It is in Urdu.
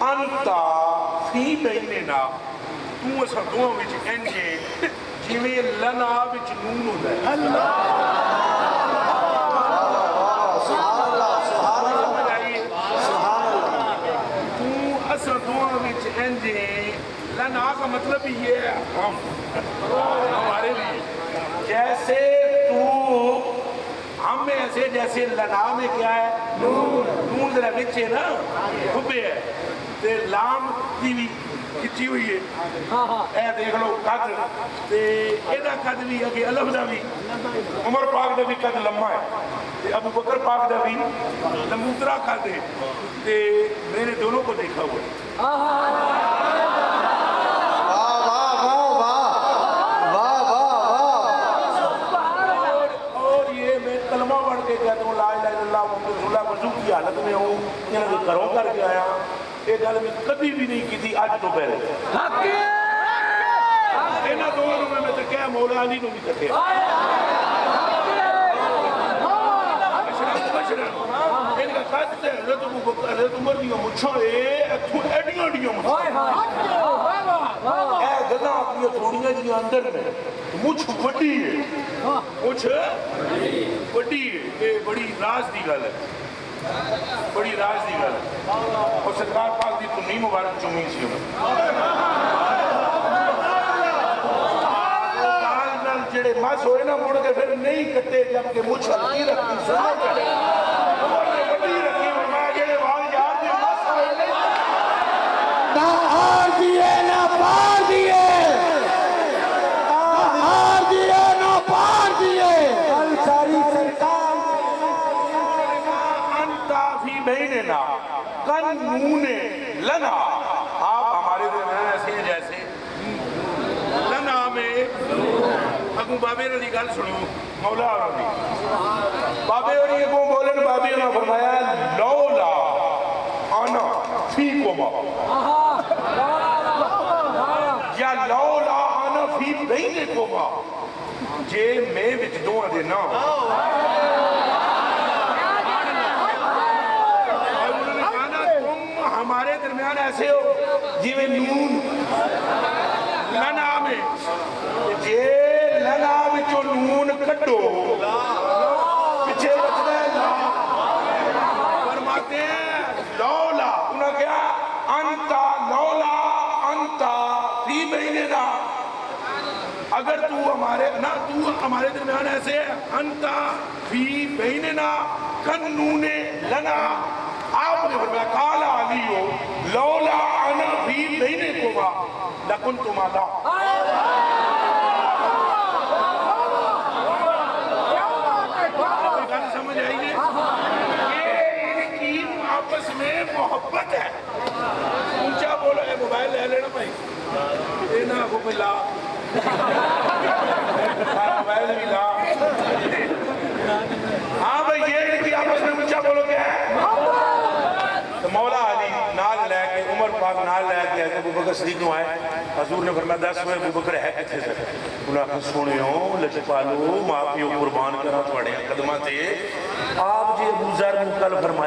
انتا فی بیننا تو اسا دعا وچ انجے جویں لنا وچ نون ہوندا ہے لنا کا مطلب یہ ہے ہم ہمارے لیے جیسے تو ہم میں ایسے جیسے لنا میں کیا ہے نون ذرا بچے نا کھبے ہے تے لام دی بھی کھچی ہوئی ہے اے دیکھ لو قد تے ایدہ قد بھی اگے الف دا بھی عمر پاک دا بھی قد لمحہ ہے تے ابو بکر پاک دا بھی لمبوترا قد ہے تے میں نے دونوں کو دیکھا ہوا ہے وضو کی حالت میں ہوں یہاں کے گھروں کر کے آیا یہ گل میں کبھی بھی نہیں کی تھی آج تو پہلے انہاں دونوں میں تکیا مولا علی نو بھی تکیا ان کا قد تے حضرت ابو بکر حضرت عمر دی مچھاں اتھوں ایڈیاں مچھاں اے گداں اپنی تھوڑیاں جی اندر میں مچھ وڈی ہے مچھ وڈی ہے یہ بڑی راز دی گل ہے بڑی راز دی گل ہے اور سرکار پاک دی تنی مبارک چومی سی جڑے مس ہوئے نا مڑ کے پھر نہیں کٹے جبکہ مچھ ہلکی رکھتی سونا کرے وڈی رکھی میں جڑے وال یار دی مس ہوئے نہ ہار دیے نہ پار دیے قانون لنا آپ ہمارے دن ایسے ہیں جیسے لنا میں اگو بابے رضی گل سنو مولا رضی بابے رضی کو بولن بابی نے فرمایا لولا انا فیکما یا لولا انا فی بینکما جے میں وچ دوواں دے نا ہمارے درمیان ایسے ہو جیویں نون لنا میں جے لنا وچوں نون کٹو پیچھے بچنا ہے لا فرماتے ہیں لولا انہوں نے کہا انتا لولا انتا فی بیننا اگر تو ہمارے درمیان ایسے ہے انتا فی بیننا کنون لنا آپ نے فرمایا قال علیو لولا انا فی بینکما لکنت مالا گل سمجھ آئی ہے یہ ان کی آپس میں محبت ہے اونچا بولو اے موبائل لے لینا بھائی اے نا کو لا موبائل بھی لا ہاں بھائی یہ ان کی آپس میں اونچا بولو کیا ہے مولا علی نال لے کے عمر پاک نال لے کے ابو بکر صدیق نو آئے حضور نے فرمایا دس ہوئے ابو بکر ہے کتنے سے انہوں نے سنیو لچپالو ماں پیو قربان کرا تھوڑے قدمہ تے آپ جی ابو ذر کل فرمائے